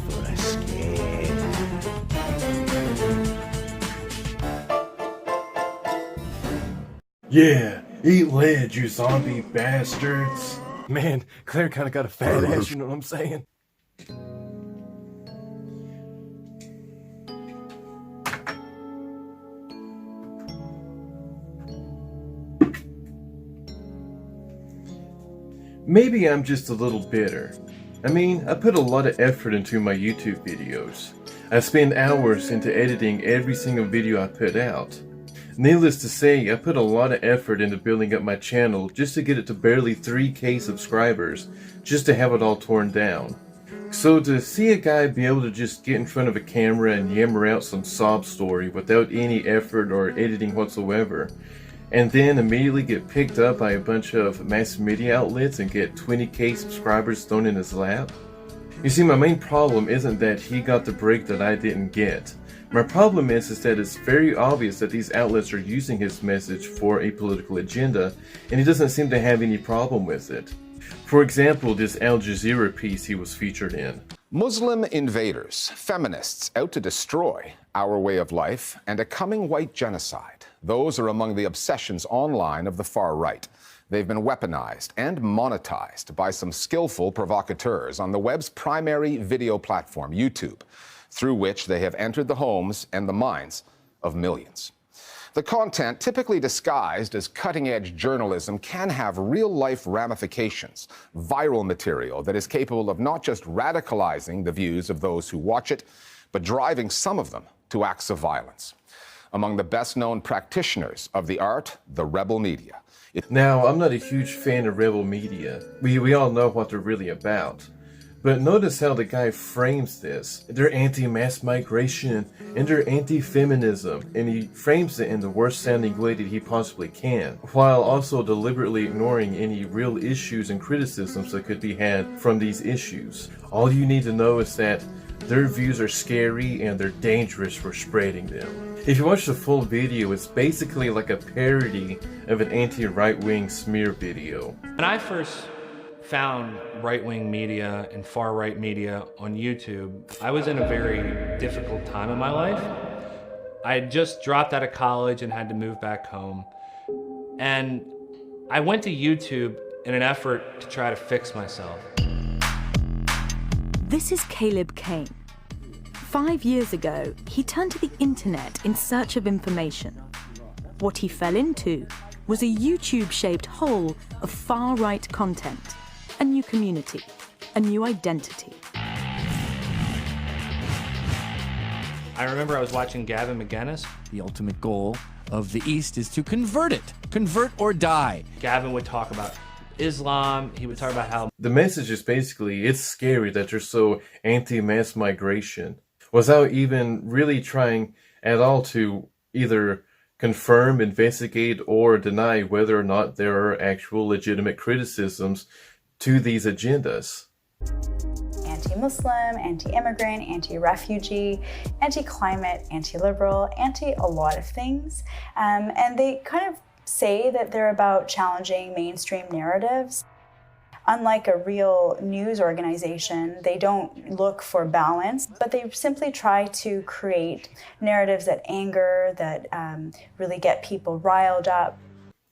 for a scare. Yeah, eat lead, you zombie bastards. Man, Claire kinda got a fat ass, you know what I'm saying? Maybe I'm just a little bitter. I mean, I put a lot of effort into my YouTube videos. I spend hours into editing every single video I put out. Needless to say, I put a lot of effort into building up my channel just to get it to barely 3K subscribers, just to have it all torn down. So to see a guy be able to just get in front of a camera and yammer out some sob story without any effort or editing whatsoever, and then immediately get picked up by a bunch of mass media outlets and get 20K subscribers thrown in his lap? You see, my main problem isn't that he got the break that I didn't get. My problem is that it's very obvious that these outlets are using his message for a political agenda, and he doesn't seem to have any problem with it. For example, this Al Jazeera piece he was featured in. Muslim invaders, feminists out to destroy our way of life, and a coming white genocide. Those are among the obsessions online of the far right. They've been weaponized and monetized by some skillful provocateurs on the web's primary video platform, YouTube, through which they have entered the homes and the minds of millions. The content, typically disguised as cutting-edge journalism, can have real-life ramifications, viral material that is capable of not just radicalizing the views of those who watch it, but driving some of them to acts of violence. Among the best-known practitioners of the art, the rebel media. Now, I'm not a huge fan of rebel media. We all know what they're really about. But notice how the guy frames this. They're anti-mass migration, and they're anti-feminism, and he frames it in the worst sounding way that he possibly can, while also deliberately ignoring any real issues and criticisms that could be had from these issues. All you need to know is that their views are scary and they're dangerous for spreading them. If you watch the full video, it's basically like a parody of an anti-right-wing smear video. When I first found right-wing media and far-right media on YouTube, I was in a very difficult time in my life. I had just dropped out of college and had to move back home. And I went to YouTube in an effort to try to fix myself. This is CAIN. 5 years ago, he turned to the internet in search of information. What he fell into was a YouTube-shaped hole of far-right content, a new community, a new identity. I remember I was watching Gavin McInnes. The ultimate goal of the East is to convert it. Convert or die. Gavin would talk about Islam. He would talk about how The message is basically, it's scary that you're so anti-mass migration, without even really trying at all to either confirm, investigate, or deny whether or not there are actual legitimate criticisms to these agendas. Anti-Muslim, anti-immigrant, anti-refugee, anti-climate, anti-liberal, anti-a lot of things. And they kind of say that they're about challenging mainstream narratives. Unlike a real news organization, they don't look for balance, but they simply try to create narratives that anger, that really get people riled up.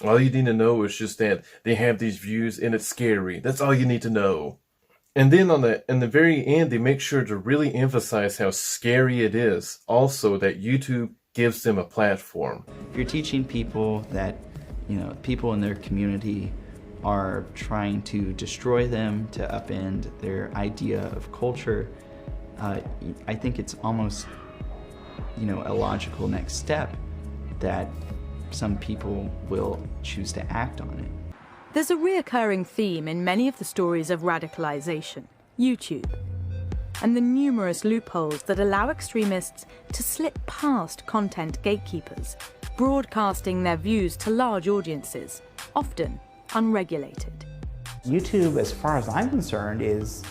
All you need to know is just that they have these views and it's scary. That's all you need to know. And then in the very end, they make sure to really emphasize how scary it is. Also, that YouTube gives them a platform. You're teaching people that, people in their community are trying to destroy them, to upend their idea of culture. I think it's almost, a logical next step that some people will choose to act on it. There's a reoccurring theme in many of the stories of radicalization, YouTube, and the numerous loopholes that allow extremists to slip past content gatekeepers, broadcasting their views to large audiences, often unregulated. YouTube, as far as I'm concerned, is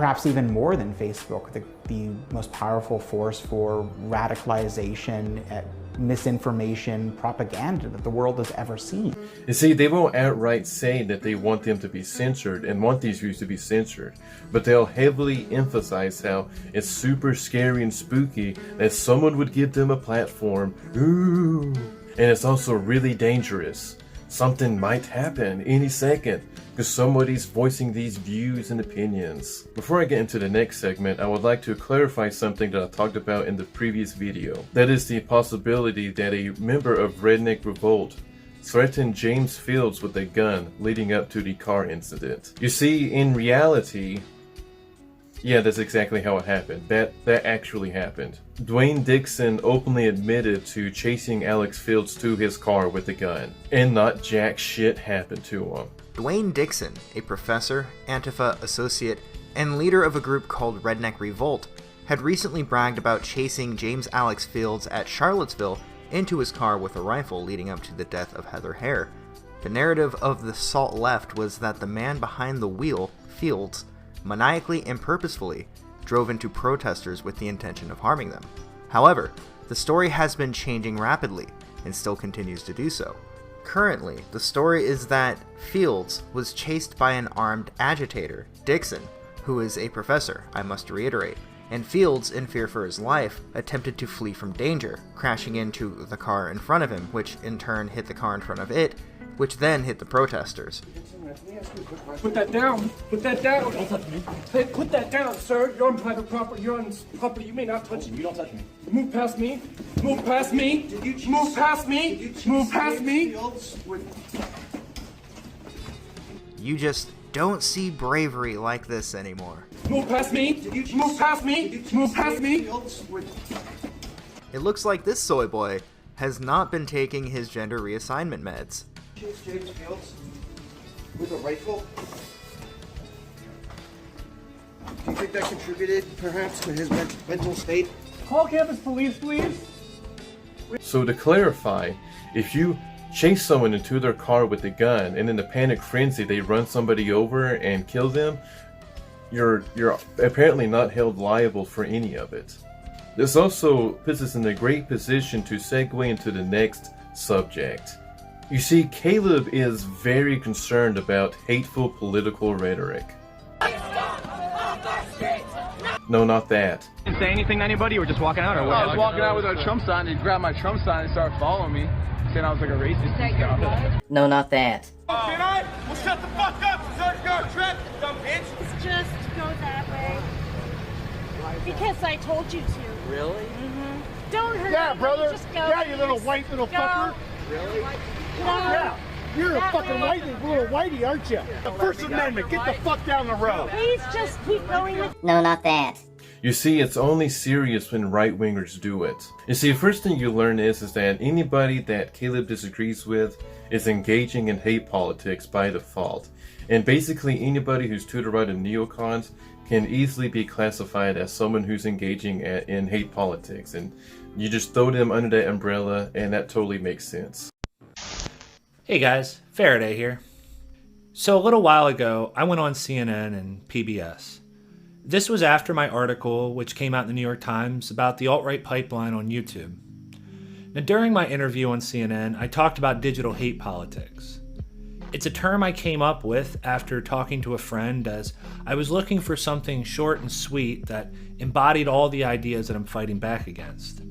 perhaps even more than Facebook, the most powerful force for radicalization, misinformation, propaganda that the world has ever seen. You see, they won't outright say that they want them to be censored and want these views to be censored, but they'll heavily emphasize how it's super scary and spooky that someone would give them a platform. Ooh. And it's also really dangerous. Something might happen any second because somebody's voicing these views and opinions. Before I get into the next segment, I would like to clarify something that I talked about in the previous video. That is the possibility that a member of Redneck Revolt threatened James Fields with a gun leading up to the car incident. You see, in reality, yeah, that's exactly how it happened. That actually happened. Dwayne Dixon openly admitted to chasing Alex Fields to his car with a gun, and not jack shit happened to him. Dwayne Dixon, a professor, Antifa associate, and leader of a group called Redneck Revolt, had recently bragged about chasing James Alex Fields at Charlottesville into his car with a rifle leading up to the death of Heather Hare. The narrative of the Salt Left was that the man behind the wheel, Fields, maniacally and purposefully drove into protesters with the intention of harming them. However, the story has been changing rapidly and still continues to do so. Currently, the story is that Fields was chased by an armed agitator, Dixon, who is a professor, I must reiterate, and Fields, in fear for his life, attempted to flee from danger, crashing into the car in front of him, which in turn hit the car in front of it, which then hit the protesters. Put that down! Put that down! Don't touch me. Hey, put that down, sir! You're on private property. You're on property. You may not touch me. You don't touch me. Move past me. Move past me. Move past me. Move past me. You just don't see bravery like this anymore. Move past me. Move past me. Move past me. It looks like this soy boy has not been taking his gender reassignment meds. James Fields with a rifle. Do you think that contributed, perhaps, to his mental state? Call campus police, please. So to clarify, if you chase someone into their car with a gun and in a panic frenzy they run somebody over and kill them, you're apparently not held liable for any of it. This also puts us in a great position to segue into the next subject. You see, Caleb is very concerned about hateful political rhetoric. No, not that. Didn't say anything to anybody, or just walking out, or what? I was walking out with a Trump sign, and he grabbed my Trump sign and started following me, saying I was like a racist and stuff. No, not that. Can I? Well, shut the fuck up, sir. Go, trip, dumb bitch. It's just go that way. Because I told you to. Really? Mm-hmm. Don't hurt me. Yeah, brother. Just go. Yeah, you little white little fucker. Really? No. Yeah. You're a fucking little whitey, aren't you? The First Amendment. Get the fuck down the road. Please just keep going with. No, not that. You see, it's only serious when right-wingers do it. You see, the first thing you learn is that anybody that Caleb disagrees with is engaging in hate politics by default. And basically anybody who's to the right of neocons can easily be classified as someone who's engaging in hate politics. And you just throw them under that umbrella, and that totally makes sense. Hey guys, Faraday here. So a little while ago, I went on CNN and PBS. This was after my article, which came out in the New York Times, about the alt-right pipeline on YouTube. Now, during my interview on CNN, I talked about digital hate politics. It's a term I came up with after talking to a friend, as I was looking for something short and sweet that embodied all the ideas that I'm fighting back against.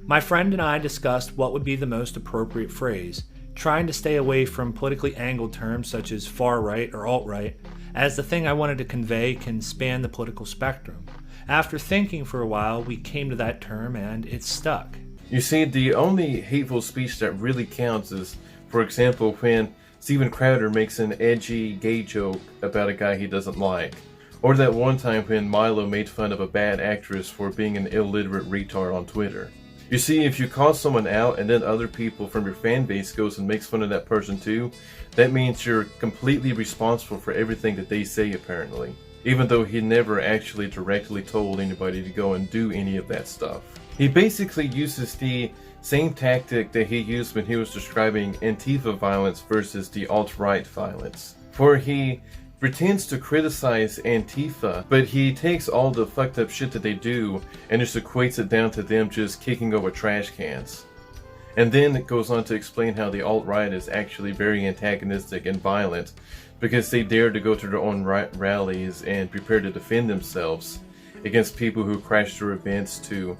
My friend and I discussed what would be the most appropriate phrase, trying to stay away from politically angled terms such as far-right or alt-right, as the thing I wanted to convey can span the political spectrum. After thinking for a while, we came to that term and it stuck. You see, the only hateful speech that really counts is, for example, when Steven Crowder makes an edgy gay joke about a guy he doesn't like. Or that one time when Milo made fun of a bad actress for being an illiterate retard on Twitter. You see, if you call someone out and then other people from your fan base goes and makes fun of that person too, that means you're completely responsible for everything that they say apparently. Even though he never actually directly told anybody to go and do any of that stuff. He basically uses the same tactic that he used when he was describing Antifa violence versus the alt-right violence. For he pretends to criticize Antifa, but he takes all the fucked up shit that they do and just equates it down to them just kicking over trash cans. And then it goes on to explain how the alt-right is actually very antagonistic and violent because they dare to go to their own rallies and prepare to defend themselves against people who crash through events to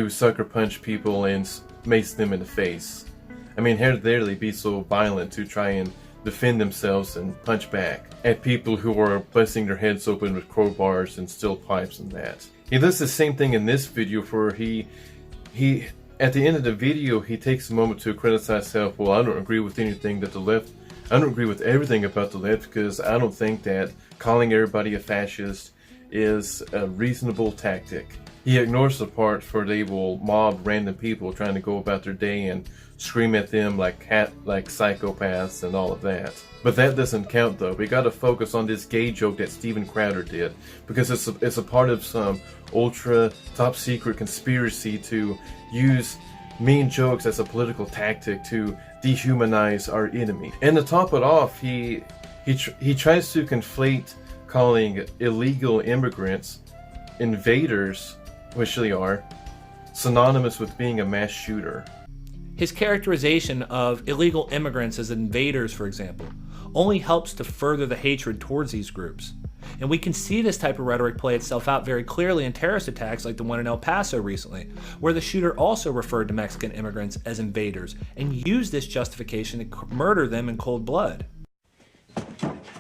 sucker punch people and mace them in the face. I mean, how dare they be so violent to try and defend themselves and punch back at people who are busting their heads open with crowbars and steel pipes and that. He does the same thing in this video where he at the end of the video, he takes a moment to criticize himself. Well, I don't agree with anything that the left, I don't agree with everything about the left because I don't think that calling everybody a fascist is a reasonable tactic. He ignores the part where they will mob random people trying to go about their day and scream at them like psychopaths and all of that. But that doesn't count though. We gotta focus on this gay joke that Steven Crowder did because it's a part of some ultra top secret conspiracy to use mean jokes as a political tactic to dehumanize our enemy. And to top it off, he tries to conflate calling illegal immigrants invaders, which they are, synonymous with being a mass shooter. His characterization of illegal immigrants as invaders, for example, only helps to further the hatred towards these groups. And we can see this type of rhetoric play itself out very clearly in terrorist attacks like the one in El Paso recently, where the shooter also referred to Mexican immigrants as invaders and used this justification to murder them in cold blood.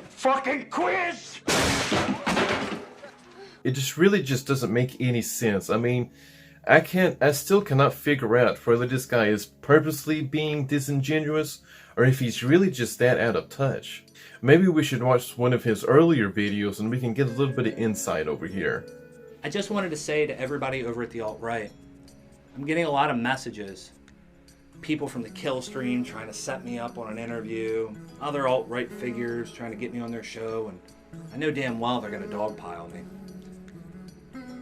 Fucking quiz! It really doesn't make any sense. I mean, I still cannot figure out whether this guy is purposely being disingenuous or if he's really just that out of touch. Maybe we should watch one of his earlier videos and we can get a little bit of insight over here. I just wanted to say to everybody over at the alt-right, I'm getting a lot of messages. People from the kill stream trying to set me up on an interview, other alt-right figures trying to get me on their show, and I know damn well they're going to dogpile me.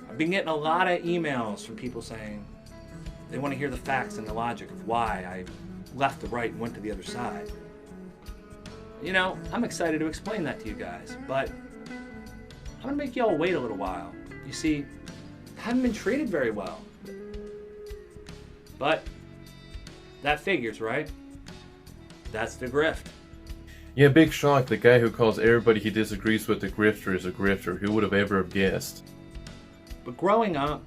I've been getting a lot of emails from people saying they want to hear the facts and the logic of why I left the right and went to the other side. You know, I'm excited to explain that to you guys, but I'm going to make y'all wait a little while. You see, I haven't been treated very well. But that figures, right? That's the grift. Yeah, big shock. The guy who calls everybody he disagrees with a grifter is a grifter. Who would have ever guessed? But growing up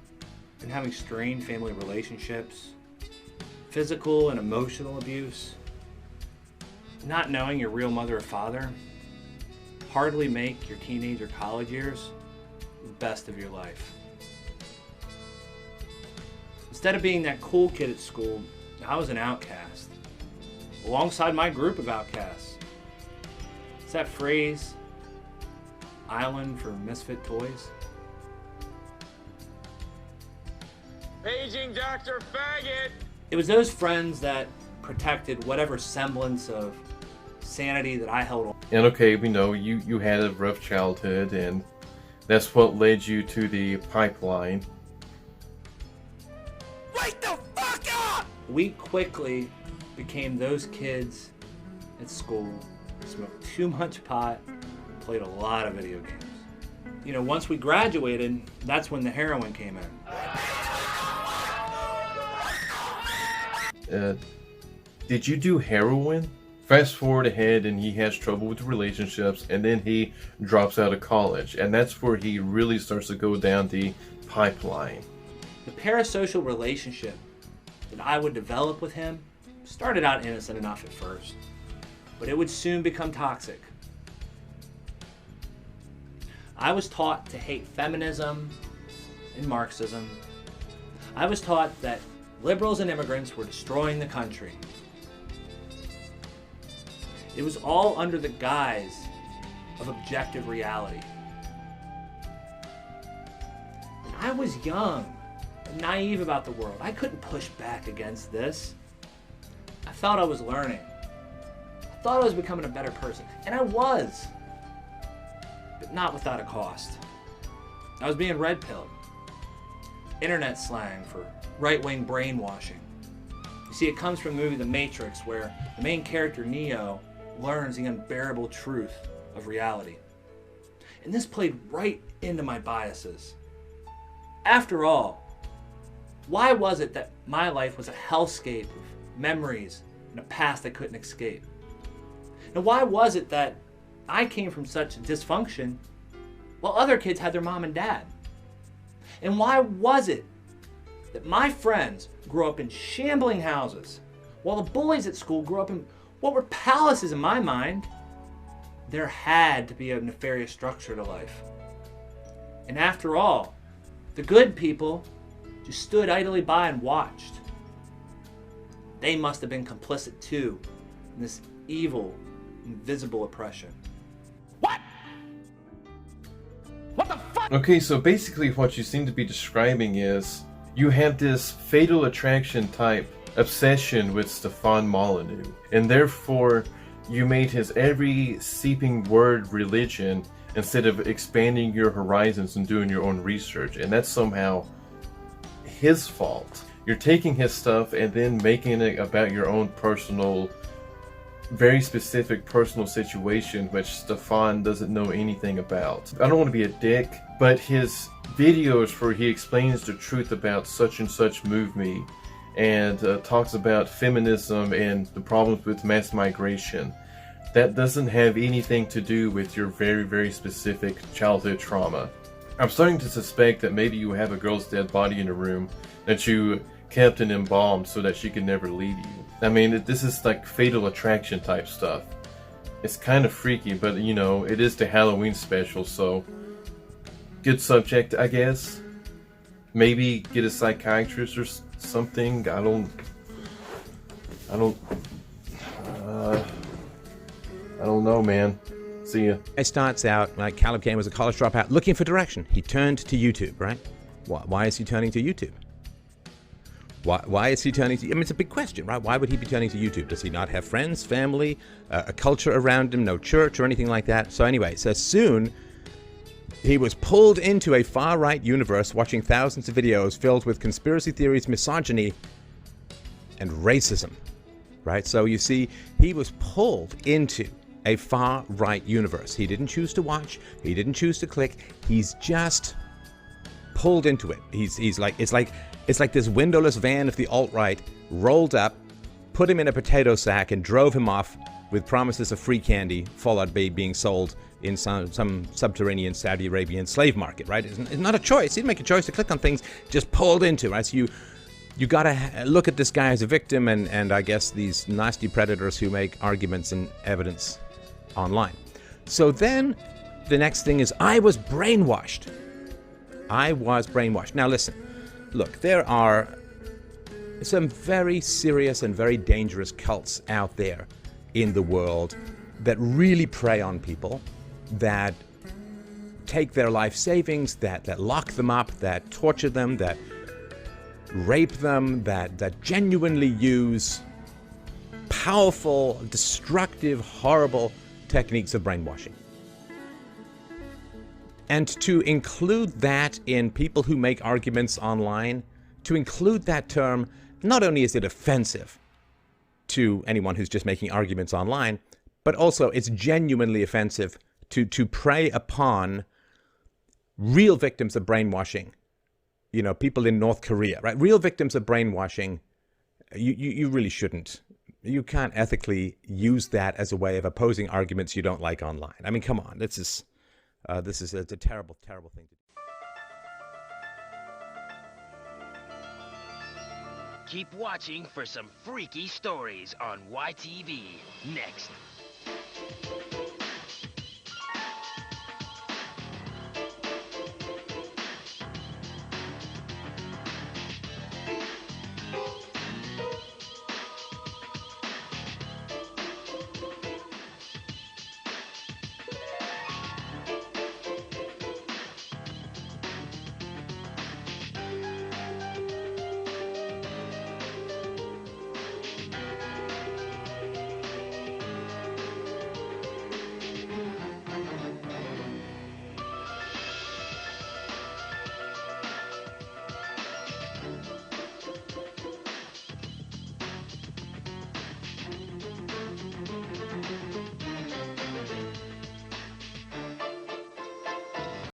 and having strained family relationships, physical and emotional abuse, not knowing your real mother or father, hardly make your teenage or college years the best of your life. Instead of being that cool kid at school, I was an outcast, alongside my group of outcasts. It's that phrase, island for misfit toys. Paging Dr. Faggot! It was those friends that protected whatever semblance of sanity that I held on. And okay, we know you had a rough childhood and that's what led you to the pipeline. Wake the fuck up! We quickly became those kids at school, smoked too much pot, played a lot of video games. You know, once we graduated, that's when the heroin came in. Did you do heroin? Fast forward ahead and he has trouble with relationships and then he drops out of college and that's where he really starts to go down the pipeline. The parasocial relationship that I would develop with him started out innocent enough at first, but it would soon become toxic. I was taught to hate feminism and Marxism. I was taught that liberals and immigrants were destroying the country. It was all under the guise of objective reality. And I was young and naive about the world. I couldn't push back against this. I thought I was learning. I thought I was becoming a better person, and I was, but not without a cost. I was being red-pilled. Internet slang for right-wing brainwashing. You see, it comes from the movie The Matrix, where the main character, Neo, learns the unbearable truth of reality. And this played right into my biases. After all, why was it that my life was a hellscape of memories and a past I couldn't escape? And why was it that I came from such dysfunction while other kids had their mom and dad? And why was it that my friends grew up in shambling houses while the bullies at school grew up in what were palaces in my mind? There had to be a nefarious structure to life. And after all, the good people just stood idly by and watched. They must have been complicit too in this evil, invisible oppression. Okay, so basically what you seem to be describing is you have this fatal attraction type obsession with Stefan Molyneux, and therefore you made his every seeping word religion instead of expanding your horizons and doing your own research, and that's somehow his fault. You're taking his stuff and then making it about your own personal, very specific personal situation which Stefan doesn't know anything about. I don't want to be a dick, but his videos where he explains the truth about such and such move me, and talks about feminism and the problems with mass migration, that doesn't have anything to do with your very, very specific childhood trauma. I'm starting to suspect that maybe you have a girl's dead body in a room that you kept and embalmed so that she could never leave you. I mean, this is like fatal attraction type stuff. It's kind of freaky, but you know, it is the Halloween special, so good subject, I guess. Maybe get a psychiatrist or something. I don't know, man. See ya. It starts out like Caleb Cain was a college dropout looking for direction. He turned to YouTube, right? Why is he turning to YouTube? Why is he turning to... I mean, it's a big question, right? Why would he be turning to YouTube? Does he not have friends, family, a culture around him, no church or anything like that? So anyway, so soon he was pulled into a far-right universe watching thousands of videos filled with conspiracy theories, misogyny, and racism, right? So you see, he was pulled into a far-right universe. He didn't choose to watch. He didn't choose to click. He's just pulled into it. He's like, it's like this windowless van of the alt-right rolled up, put him in a potato sack, and drove him off with promises of free candy, followed by being sold in some subterranean Saudi Arabian slave market, right? It's not a choice. He didn't make a choice to click on things, just pulled into, right? So you gotta look at this guy as a victim and I guess these nasty predators who make arguments and evidence online. So then the next thing is I was brainwashed. Now listen, look, there are some very serious and very dangerous cults out there in the world that really prey on people, that take their life savings, that lock them up, that torture them, that rape them, that genuinely use powerful, destructive, horrible techniques of brainwashing. And to include that in people who make arguments online, to include that term, not only is it offensive to anyone who's just making arguments online, but also it's genuinely offensive to prey upon real victims of brainwashing. You know, people in North Korea, right? Real victims of brainwashing. You really shouldn't. You can't ethically use that as a way of opposing arguments you don't like online. I mean, come on. This is a terrible, terrible thing to do. Keep watching for some freaky stories on YTV next.